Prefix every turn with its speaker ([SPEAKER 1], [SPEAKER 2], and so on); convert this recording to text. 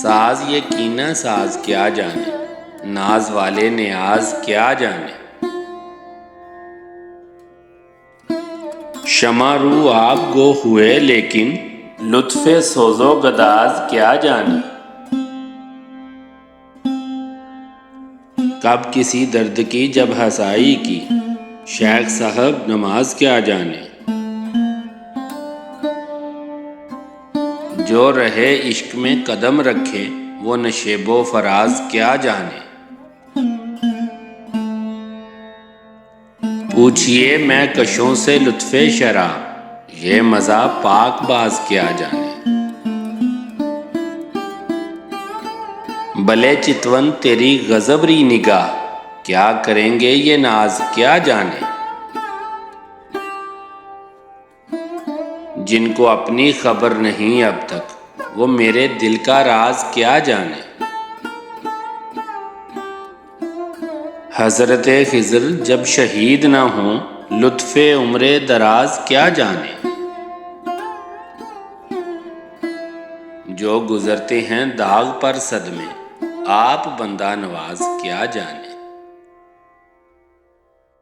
[SPEAKER 1] ساز یہ کینہ ساز کیا جانے، ناز والے نیاز کیا جانے۔ شمع رو آب گو ہوئے لیکن لطف سوز و گداز کیا جانے۔ کب کسی درد کی جب ہسائی کی، شیخ صاحب نماز کیا جانے۔ جو رہے عشق میں قدم رکھے، وہ نشیب و فراز کیا جانے۔ پوچھئے میں کشوں سے لطف شراب، یہ مزہ پاک باز کیا جانے۔ بلے چتون تیری غضبری نگاہ، کیا کریں گے یہ ناز کیا جانے۔ جن کو اپنی خبر نہیں اب تک، وہ میرے دل کا راز کیا جانے۔ حضرت خضر جب شہید نہ ہوں، لطف عمر دراز کیا جانے۔ جو گزرتے ہیں داغ پر صدمے، آپ بندہ نواز کیا جانے۔